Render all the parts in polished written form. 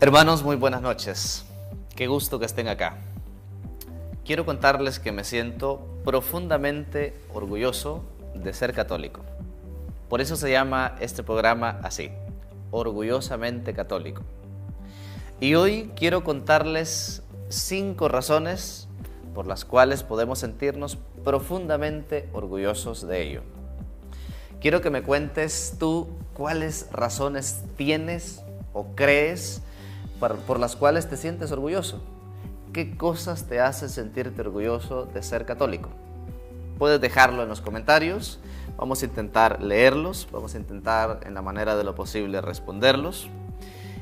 Hermanos, muy buenas noches. Qué gusto que estén acá. Quiero contarles que me siento profundamente orgulloso de ser católico. Por eso se llama este programa así, Orgullosamente Católico. Y hoy quiero contarles 5 razones por las cuales podemos sentirnos profundamente orgullosos de ello. Quiero que me cuentes tú cuáles razones tienes o crees por las cuales te sientes orgulloso. ¿Qué cosas te hacen sentirte orgulloso de ser católico? Puedes dejarlo en los comentarios, vamos a intentar leerlos, vamos a intentar en la manera de lo posible responderlos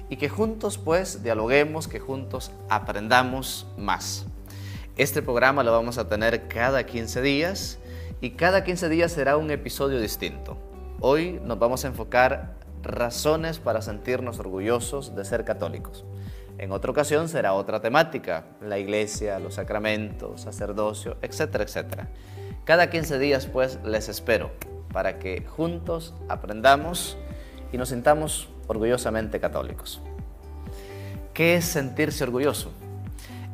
y que juntos pues dialoguemos, que juntos aprendamos más. Este programa lo vamos a tener cada 15 días y cada 15 días será un episodio distinto. Hoy nos vamos a enfocar razones para sentirnos orgullosos de ser católicos. En otra ocasión será otra temática, la iglesia, los sacramentos, sacerdocio, etcétera, etcétera. Cada 15 días pues les espero para que juntos aprendamos y nos sintamos orgullosamente católicos. ¿Qué es sentirse orgulloso?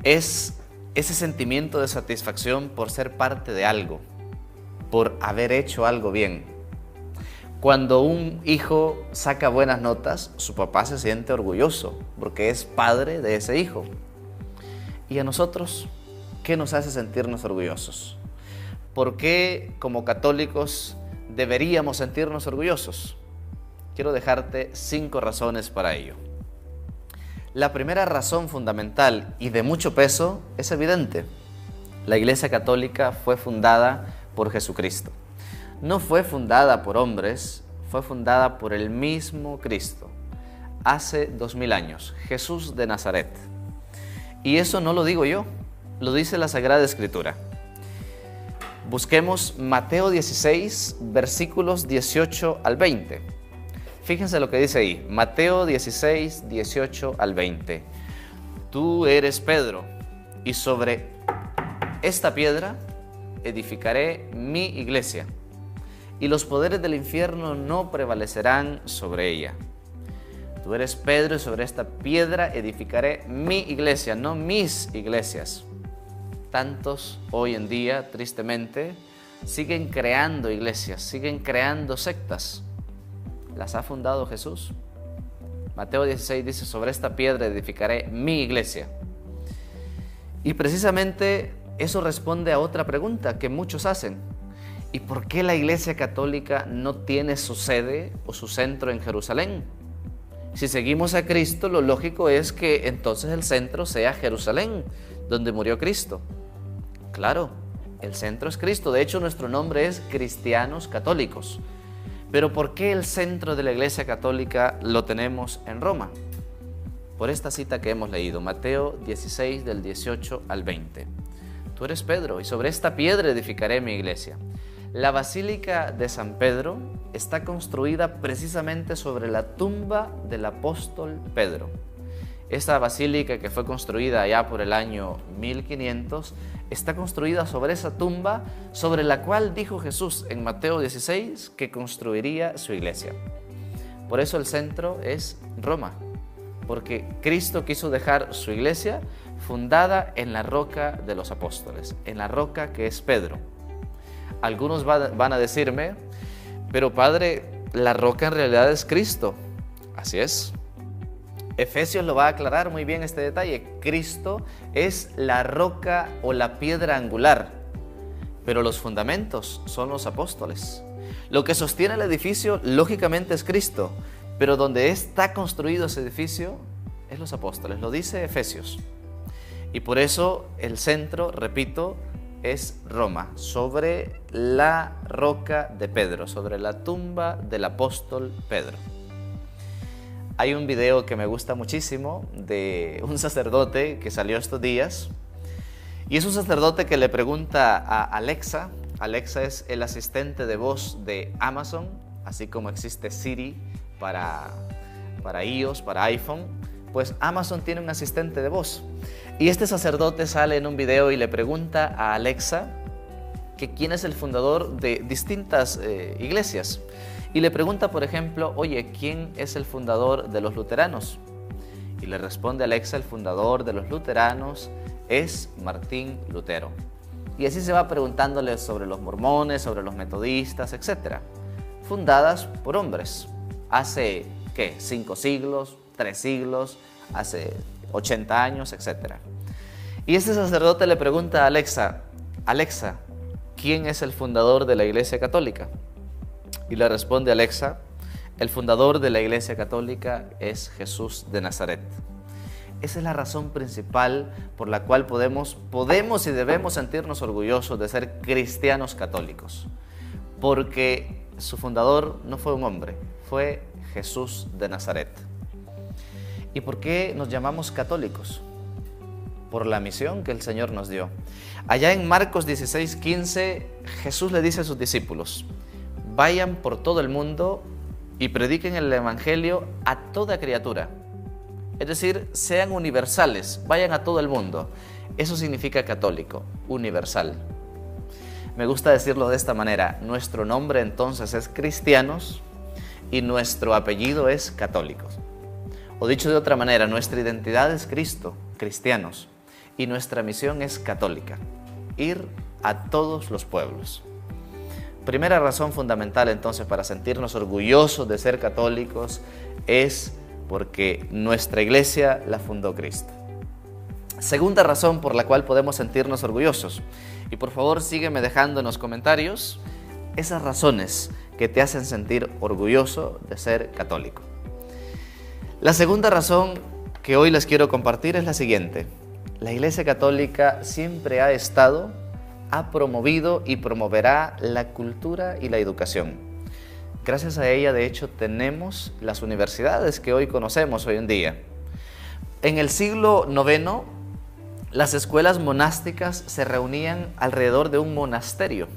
Es ese sentimiento de satisfacción por ser parte de algo, por haber hecho algo bien. Cuando un hijo saca buenas notas, su papá se siente orgulloso porque es padre de ese hijo. ¿Y a nosotros qué nos hace sentirnos orgullosos? ¿Por qué como católicos deberíamos sentirnos orgullosos? Quiero dejarte 5 razones para ello. La primera razón fundamental y de mucho peso es evidente. La Iglesia Católica fue fundada por Jesucristo. No fue fundada por hombres, fue fundada por el mismo Cristo. Hace 2000 años, Jesús de Nazaret. Y eso no lo digo yo, lo dice la Sagrada Escritura. Busquemos Mateo 16, versículos 18 al 20. Fíjense lo que dice ahí, Mateo 16, 18 al 20. Tú eres Pedro, y sobre esta piedra edificaré mi iglesia, y los poderes del infierno no prevalecerán sobre ella. Tú eres Pedro, y sobre esta piedra edificaré mi iglesia, no mis iglesias. Tantos hoy en día, tristemente, siguen creando iglesias, siguen creando sectas. ¿Las ha fundado Jesús? Mateo 16 dice, sobre esta piedra edificaré mi iglesia. Y precisamente eso responde a otra pregunta que muchos hacen. ¿Y por qué la Iglesia Católica no tiene su sede o su centro en Jerusalén? Si seguimos a Cristo, lo lógico es que entonces el centro sea Jerusalén, donde murió Cristo. Claro, el centro es Cristo. De hecho, nuestro nombre es Cristianos Católicos. Pero ¿por qué el centro de la Iglesia Católica lo tenemos en Roma? Por esta cita que hemos leído, Mateo 16, del 18 al 20. Tú eres Pedro, y sobre esta piedra edificaré mi iglesia. La Basílica de San Pedro está construida precisamente sobre la tumba del apóstol Pedro. Esta basílica, que fue construida allá por el año 1500, está construida sobre esa tumba sobre la cual dijo Jesús en Mateo 16 que construiría su iglesia. Por eso el centro es Roma, porque Cristo quiso dejar su iglesia fundada en la roca de los apóstoles, en la roca que es Pedro. Algunos van a decirme, pero padre, la roca en realidad es Cristo. Así es. Efesios lo va a aclarar muy bien este detalle. Cristo es la roca o la piedra angular, pero los fundamentos son los apóstoles. Lo que sostiene el edificio, lógicamente, es Cristo, pero donde está construido ese edificio es los apóstoles. Lo dice Efesios. Y por eso el centro, repito, es Roma, sobre la roca de Pedro, sobre la tumba del apóstol Pedro. Hay un video que me gusta muchísimo de un sacerdote que salió estos días, y es un sacerdote que le pregunta a Alexa. Alexa es el asistente de voz de Amazon, así como existe Siri para iOS, para iPhone, pues Amazon tiene un asistente de voz. Y este sacerdote sale en un video y le pregunta a Alexa que quién es el fundador de distintas iglesias. Y le pregunta, por ejemplo, oye, ¿quién es el fundador de los luteranos? Y le responde Alexa, el fundador de los luteranos es Martín Lutero. Y así se va preguntándole sobre los mormones, sobre los metodistas, etc. Fundadas por hombres. Hace, ¿qué? 5 siglos, 3 siglos, hace 80 años, etc. Y este sacerdote le pregunta a Alexa, Alexa, ¿quién es el fundador de la Iglesia Católica? Y le responde Alexa, el fundador de la Iglesia Católica es Jesús de Nazaret. Esa es la razón principal por la cual podemos y debemos sentirnos orgullosos de ser cristianos católicos. Porque su fundador no fue un hombre, fue Jesús de Nazaret. ¿Y por qué nos llamamos católicos? Por la misión que el Señor nos dio. Allá en Marcos 16:15, Jesús le dice a sus discípulos, vayan por todo el mundo y prediquen el Evangelio a toda criatura. Es decir, sean universales, vayan a todo el mundo. Eso significa católico, universal. Me gusta decirlo de esta manera, nuestro nombre entonces es cristianos y nuestro apellido es católicos. O dicho de otra manera, nuestra identidad es Cristo, cristianos, y nuestra misión es católica, ir a todos los pueblos. Primera razón fundamental entonces para sentirnos orgullosos de ser católicos es porque nuestra iglesia la fundó Cristo. Segunda razón por la cual podemos sentirnos orgullosos, y por favor sígueme dejando en los comentarios esas razones que te hacen sentir orgulloso de ser católico. La segunda razón que hoy les quiero compartir es la siguiente. La Iglesia Católica siempre ha estado, ha promovido y promoverá la cultura y la educación. Gracias a ella, de hecho, tenemos las universidades que hoy conocemos hoy en día. En el siglo IX, las escuelas monásticas se reunían alrededor de un monasterio.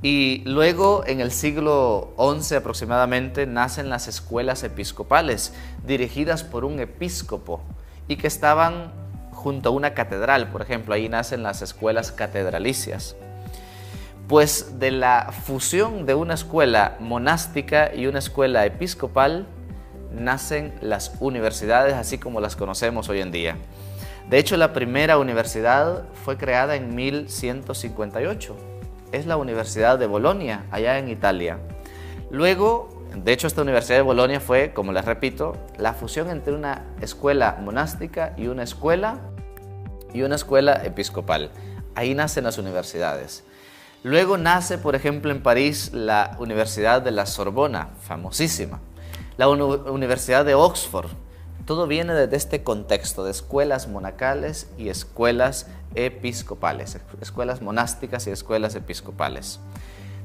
Y luego, en el siglo XI aproximadamente, nacen las escuelas episcopales, dirigidas por un episcopo y que estaban junto a una catedral. Por ejemplo, ahí nacen las escuelas catedralicias. Pues de la fusión de una escuela monástica y una escuela episcopal nacen las universidades así como las conocemos hoy en día. De hecho, la primera universidad fue creada en 1158. Es la Universidad de Bolonia, allá en Italia. Luego, de hecho, esta Universidad de Bolonia fue, como les repito, la fusión entre una escuela monástica y una escuela episcopal. Ahí nacen las universidades. Luego nace, por ejemplo, en París, la Universidad de la Sorbona, famosísima. La Universidad de Oxford. Todo viene desde este contexto de escuelas monacales y escuelas episcopales, escuelas monásticas y escuelas episcopales.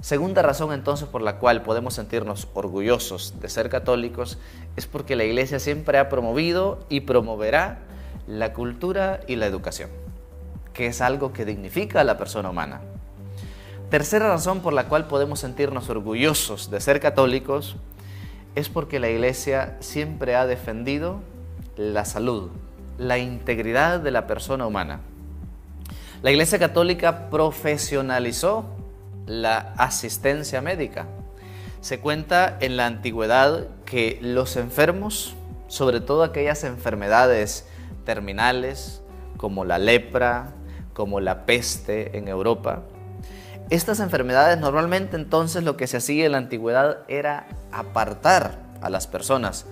Segunda razón entonces por la cual podemos sentirnos orgullosos de ser católicos es porque la Iglesia siempre ha promovido y promoverá la cultura y la educación, que es algo que dignifica a la persona humana. Tercera razón por la cual podemos sentirnos orgullosos de ser católicos es porque la Iglesia siempre ha defendido la salud, la integridad de la persona humana. La Iglesia Católica profesionalizó la asistencia médica. Se cuenta en la antigüedad que los enfermos, sobre todo aquellas enfermedades terminales como la lepra, como la peste en Europa, estas enfermedades normalmente entonces lo que se hacía en la antigüedad era apartar a las personas,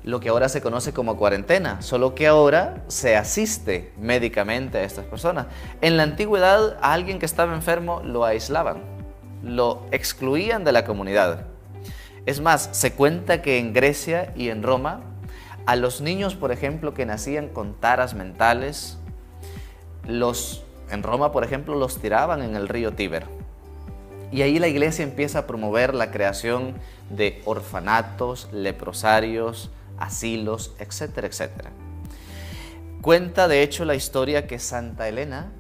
lo que ahora se conoce como cuarentena, solo que ahora se asiste médicamente a estas personas. En la antigüedad a alguien que estaba enfermo lo aislaban, lo excluían de la comunidad. Es más, se cuenta que en Grecia y en Roma, a los niños, por ejemplo, que nacían con taras mentales, en Roma, por ejemplo, los tiraban en el río Tíber. Y ahí la Iglesia empieza a promover la creación de orfanatos, leprosarios, asilos, etcétera, etcétera. Cuenta, de hecho, la historia que Santa Elena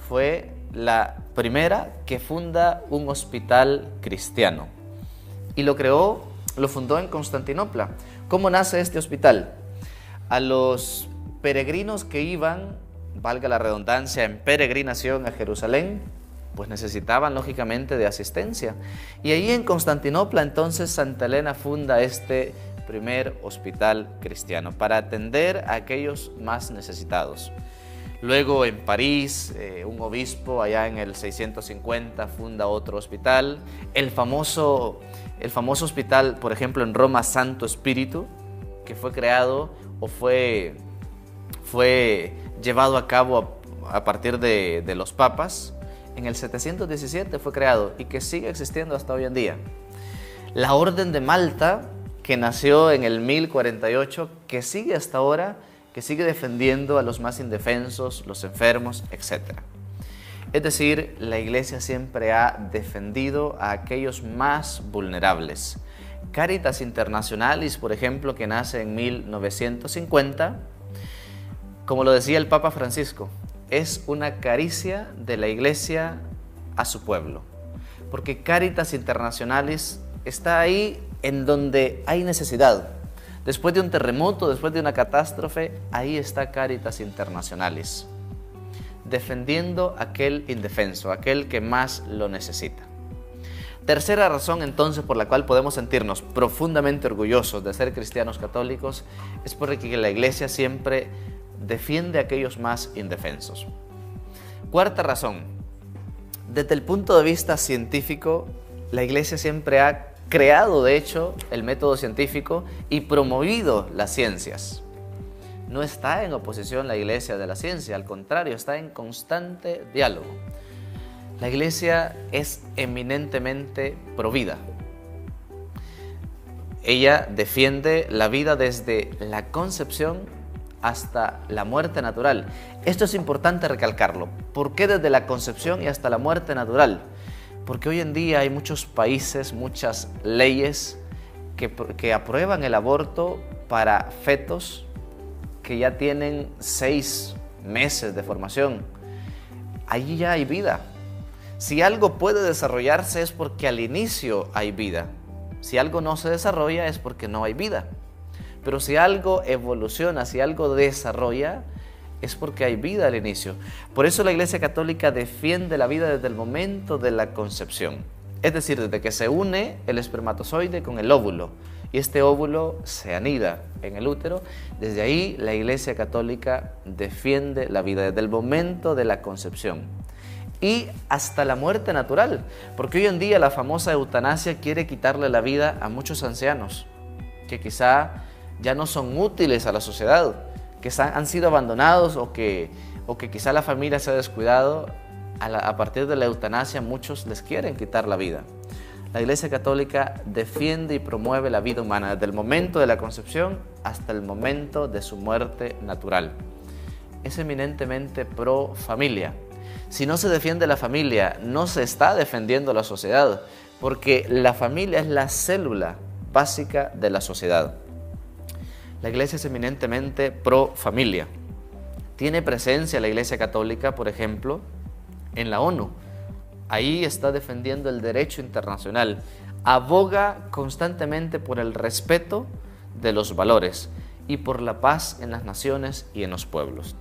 fue la primera que funda un hospital cristiano. Y lo fundó en Constantinopla. ¿Cómo nace este hospital? A los peregrinos que iban, valga la redundancia, en peregrinación a Jerusalén, pues necesitaban lógicamente de asistencia. Y ahí en Constantinopla entonces Santa Elena funda este primer hospital cristiano para atender a aquellos más necesitados. Luego en París, un obispo allá en el 650 funda otro hospital. El famoso hospital, por ejemplo, en Roma, Santo Espíritu, que fue creado o fue llevado a cabo a partir de los papas. En el 717 fue creado y que sigue existiendo hasta hoy en día. La Orden de Malta, que nació en el 1048, que sigue hasta ahora, que sigue defendiendo a los más indefensos, los enfermos, etc. Es decir, la Iglesia siempre ha defendido a aquellos más vulnerables. Caritas Internationalis, por ejemplo, que nace en 1950, como lo decía el Papa Francisco, es una caricia de la Iglesia a su pueblo, porque Caritas Internationalis está ahí en donde hay necesidad. Después de un terremoto, después de una catástrofe, ahí está Caritas Internationalis, defendiendo a aquel indefenso, aquel que más lo necesita. Tercera razón entonces por la cual podemos sentirnos profundamente orgullosos de ser cristianos católicos es porque la Iglesia siempre defiende a aquellos más indefensos. Cuarta razón, desde el punto de vista científico, la Iglesia siempre ha creado, de hecho, el método científico y promovido las ciencias. No está en oposición la Iglesia de la ciencia, al contrario, está en constante diálogo. La Iglesia es eminentemente provida. Ella defiende la vida desde la concepción hasta la muerte natural. Esto es importante recalcarlo. ¿Por qué desde la concepción y hasta la muerte natural? Porque hoy en día hay muchos países, muchas leyes que aprueban el aborto para fetos que ya tienen 6 meses de formación. Allí ya hay vida. Si algo puede desarrollarse es porque al inicio hay vida. Si algo no se desarrolla es porque no hay vida. Pero si algo evoluciona, si algo desarrolla, es porque hay vida al inicio. Por eso la Iglesia Católica defiende la vida desde el momento de la concepción. Es decir, desde que se une el espermatozoide con el óvulo y este óvulo se anida en el útero, desde ahí la Iglesia Católica defiende la vida desde el momento de la concepción y hasta la muerte natural, porque hoy en día la famosa eutanasia quiere quitarle la vida a muchos ancianos que quizá ya no son útiles a la sociedad, que han sido abandonados o que quizá la familia se ha descuidado. A partir de la eutanasia muchos les quieren quitar la vida. La Iglesia Católica defiende y promueve la vida humana desde el momento de la concepción hasta el momento de su muerte natural. Es eminentemente pro familia. Si no se defiende la familia, no se está defendiendo la sociedad, porque la familia es la célula básica de la sociedad. La Iglesia es eminentemente pro familia. Tiene presencia la Iglesia Católica, por ejemplo, en la ONU. Ahí está defendiendo el derecho internacional. Aboga constantemente por el respeto de los valores y por la paz en las naciones y en los pueblos.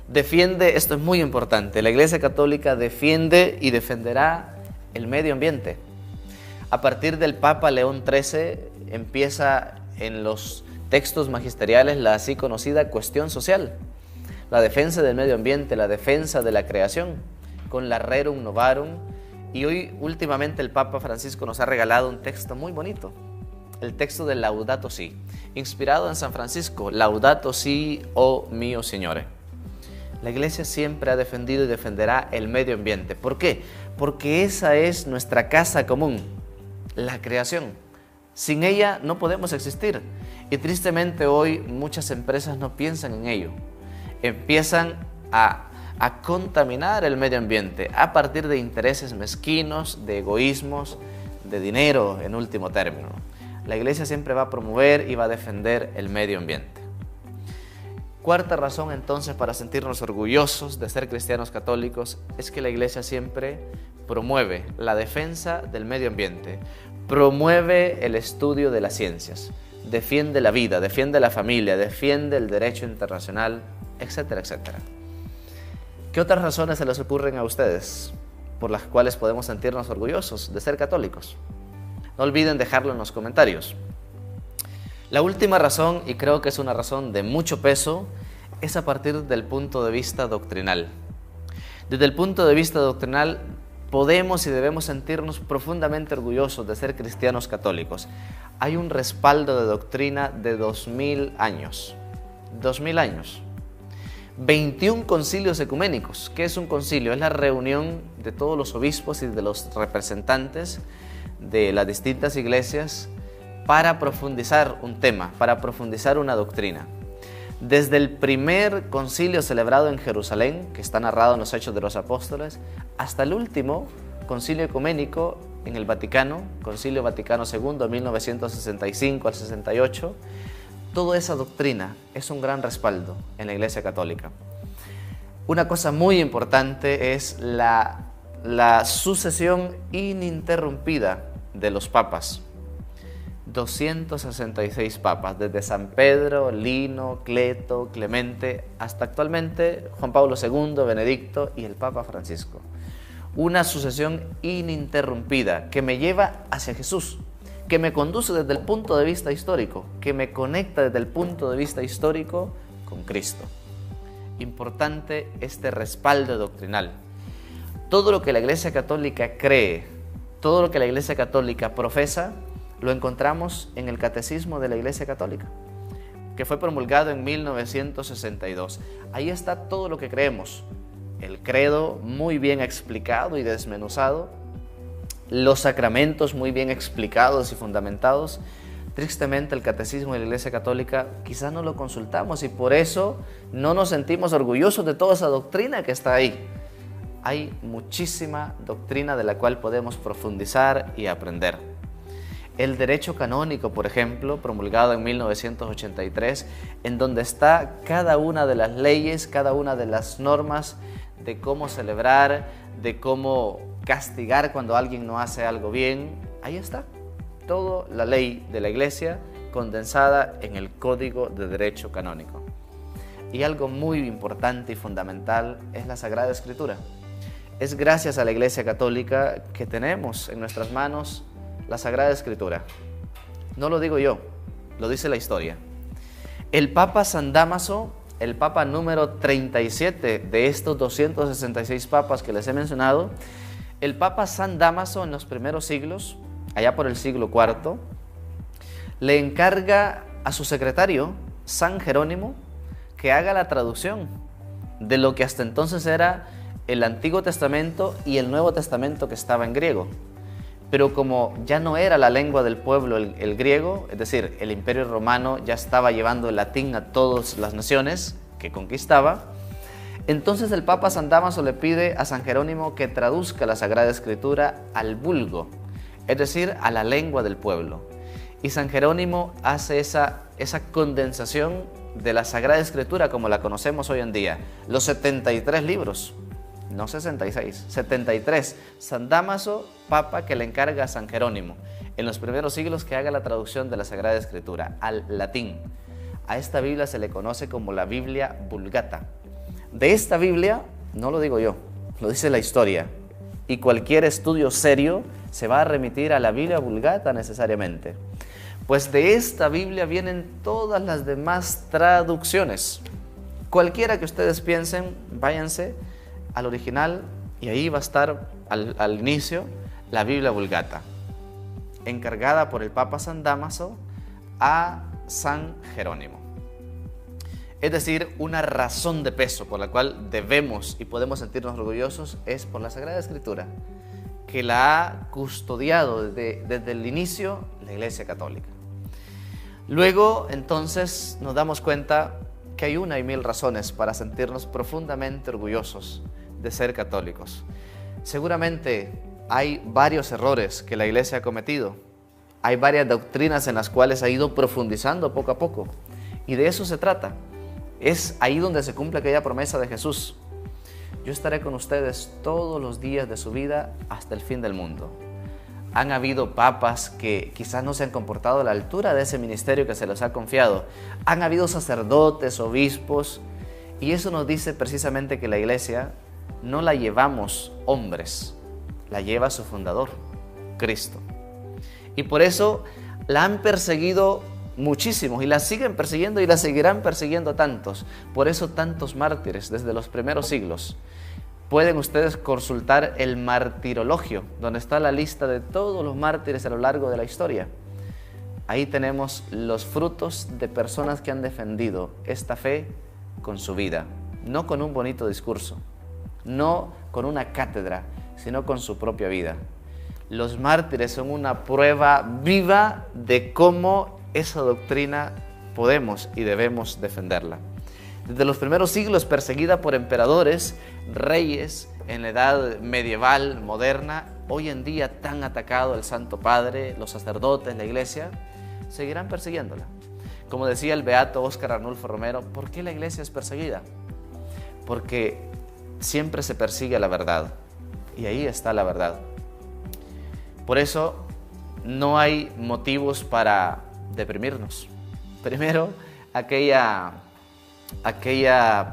Defiende, esto es muy importante, la Iglesia Católica defiende y defenderá el medio ambiente. A partir del Papa León XIII empieza en los textos magisteriales la así conocida cuestión social, la defensa del medio ambiente, la defensa de la creación, con la Rerum Novarum. Y hoy últimamente el Papa Francisco nos ha regalado un texto muy bonito, el texto de Laudato Si, inspirado en San Francisco, Laudato Si, oh mío Señore. La Iglesia siempre ha defendido y defenderá el medio ambiente. ¿Por qué? Porque esa es nuestra casa común, la creación. Sin ella no podemos existir. Y tristemente hoy muchas empresas no piensan en ello. Empiezan a contaminar el medio ambiente a partir de intereses mezquinos, de egoísmos, de dinero en último término. La Iglesia siempre va a promover y va a defender el medio ambiente. Cuarta razón entonces para sentirnos orgullosos de ser cristianos católicos es que la Iglesia siempre promueve la defensa del medio ambiente, promueve el estudio de las ciencias, defiende la vida, defiende la familia, defiende el derecho internacional, etcétera, etcétera. ¿Qué otras razones se les ocurren a ustedes por las cuales podemos sentirnos orgullosos de ser católicos? No olviden dejarlo en los comentarios. La última razón, y creo que es una razón de mucho peso, es a partir del punto de vista doctrinal. Desde el punto de vista doctrinal, podemos y debemos sentirnos profundamente orgullosos de ser cristianos católicos. Hay un respaldo de doctrina de 2000 años. 2000 años. 21 concilios ecuménicos. ¿Qué es un concilio? Es la reunión de todos los obispos y de los representantes de las distintas iglesias para profundizar un tema, para profundizar una doctrina. Desde el primer concilio celebrado en Jerusalén, que está narrado en los Hechos de los Apóstoles, hasta el último concilio ecuménico en el Vaticano, Concilio Vaticano II, 1965 al 68, toda esa doctrina es un gran respaldo en la Iglesia Católica. Una cosa muy importante es la sucesión ininterrumpida de los papas. 266 papas, desde San Pedro, Lino, Cleto, Clemente, hasta actualmente Juan Pablo II, Benedicto y el Papa Francisco. Una sucesión ininterrumpida que me lleva hacia Jesús, que me conduce desde el punto de vista histórico, que me conecta desde el punto de vista histórico con Cristo. Importante este respaldo doctrinal. Todo lo que la Iglesia Católica cree, todo lo que la Iglesia Católica profesa, lo encontramos en el Catecismo de la Iglesia Católica, que fue promulgado en 1962. Ahí está todo lo que creemos. El credo muy bien explicado y desmenuzado, los sacramentos muy bien explicados y fundamentados. Tristemente, el Catecismo de la Iglesia Católica quizás no lo consultamos y por eso no nos sentimos orgullosos de toda esa doctrina que está ahí. Hay muchísima doctrina de la cual podemos profundizar y aprender. El derecho canónico, por ejemplo, promulgado en 1983, en donde está cada una de las leyes, cada una de las normas de cómo celebrar, de cómo castigar cuando alguien no hace algo bien. Ahí está, toda la ley de la Iglesia condensada en el Código de Derecho Canónico. Y algo muy importante y fundamental es la Sagrada Escritura. Es gracias a la Iglesia Católica que tenemos en nuestras manos la Sagrada Escritura. No lo digo yo, lo dice la historia. El Papa San Dámaso, el Papa número 37 de estos 266 papas que les he mencionado, el Papa San Dámaso en los primeros siglos, allá por el siglo IV, le encarga a su secretario, San Jerónimo, que haga la traducción de lo que hasta entonces era el Antiguo Testamento y el Nuevo Testamento que estaba en griego. Pero como ya no era la lengua del pueblo el griego, es decir, el Imperio Romano ya estaba llevando el latín a todas las naciones que conquistaba, entonces el Papa San Dámaso le pide a San Jerónimo que traduzca la Sagrada Escritura al vulgo, es decir, a la lengua del pueblo. Y San Jerónimo hace esa condensación de la Sagrada Escritura como la conocemos hoy en día, los 73 libros. No 66, 73. San Dámaso, papa que le encarga a San Jerónimo en los primeros siglos que haga la traducción de la Sagrada Escritura al latín. A esta Biblia se le conoce como la Biblia Vulgata. De esta Biblia, no lo digo yo, lo dice la historia. Y cualquier estudio serio se va a remitir a la Biblia Vulgata necesariamente. Pues de esta Biblia vienen todas las demás traducciones. Cualquiera que ustedes piensen, váyanse al original y ahí va a estar al inicio la Biblia Vulgata, encargada por el Papa San Dámaso a San Jerónimo. Es decir, una razón de peso por la cual debemos y podemos sentirnos orgullosos es por la Sagrada Escritura, que la ha custodiado desde el inicio la Iglesia Católica. Luego, entonces, nos damos cuenta que hay una y mil razones para sentirnos profundamente orgullosos de ser católicos. Seguramente hay varios errores que la Iglesia ha cometido. Hay varias doctrinas en las cuales ha ido profundizando poco a poco. Y de eso se trata. Es ahí donde se cumple aquella promesa de Jesús. Yo estaré con ustedes todos los días de su vida hasta el fin del mundo. Han habido papas que quizás no se han comportado a la altura de ese ministerio que se les ha confiado. Han habido sacerdotes, obispos, y eso nos dice precisamente que la Iglesia no la llevamos hombres, la lleva su fundador, Cristo. Y por eso la han perseguido muchísimos, y la siguen persiguiendo y la seguirán persiguiendo tantos. Por eso tantos mártires desde los primeros siglos. Pueden ustedes consultar el martirologio, donde está la lista de todos los mártires a lo largo de la historia. Ahí tenemos los frutos de personas que han defendido esta fe con su vida, no con un bonito discurso, no con una cátedra, sino con su propia vida. Los mártires son una prueba viva de cómo esa doctrina podemos y debemos defenderla. Desde los primeros siglos, perseguida por emperadores, reyes, en la edad medieval, moderna, hoy en día tan atacado el Santo Padre, los sacerdotes, la Iglesia, seguirán persiguiéndola. Como decía el beato Óscar Arnulfo Romero, ¿por qué la Iglesia es perseguida? Porque siempre se persigue la verdad, y ahí está la verdad. Por eso no hay motivos para deprimirnos. Primero, aquella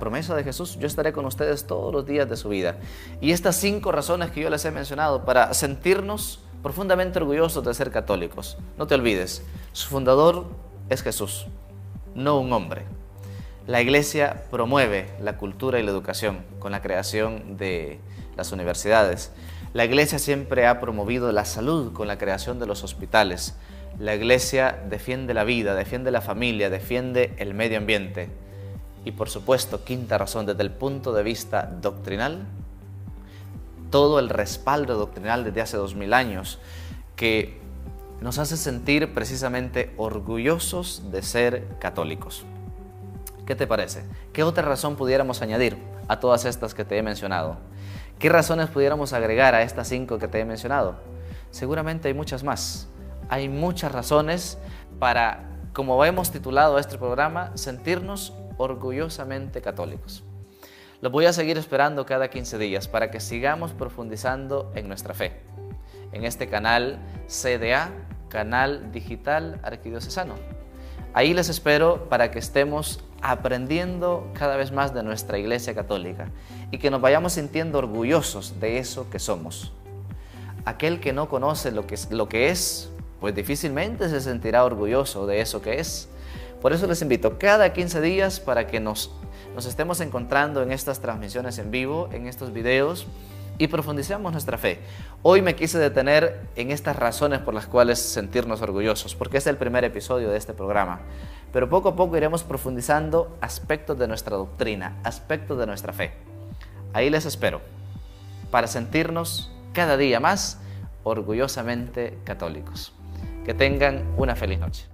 promesa de Jesús: yo estaré con ustedes todos los días de su vida. Y estas 5 razones que yo les he mencionado para sentirnos profundamente orgullosos de ser católicos. No te olvides, su fundador es Jesús, no un hombre. La Iglesia promueve la cultura y la educación con la creación de las universidades. La Iglesia siempre ha promovido la salud con la creación de los hospitales. La Iglesia defiende la vida, defiende la familia, defiende el medio ambiente. Y por supuesto, 5ª razón, desde el punto de vista doctrinal, todo el respaldo doctrinal desde hace 2000 años que nos hace sentir precisamente orgullosos de ser católicos. ¿Qué te parece? ¿Qué otra razón pudiéramos añadir a todas estas que te he mencionado? ¿Qué razones pudiéramos agregar a estas 5 que te he mencionado? Seguramente hay muchas más. Hay muchas razones para, como hemos titulado este programa, sentirnos orgullosamente católicos. Los voy a seguir esperando cada 15 días para que sigamos profundizando en nuestra fe. En este canal CDA, Canal Digital Arquidiocesano. Ahí les espero para que estemos aprendiendo cada vez más de nuestra Iglesia Católica y que nos vayamos sintiendo orgullosos de eso que somos. Aquel que no conoce lo que es, pues difícilmente se sentirá orgulloso de eso que es. Por eso les invito cada 15 días para que nos estemos encontrando en estas transmisiones en vivo, en estos videos, y profundicemos nuestra fe. Hoy me quise detener en estas razones por las cuales sentirnos orgullosos, porque es el primer episodio de este programa. Pero poco a poco iremos profundizando aspectos de nuestra doctrina, aspectos de nuestra fe. Ahí les espero, para sentirnos cada día más orgullosamente católicos. Que tengan una feliz noche.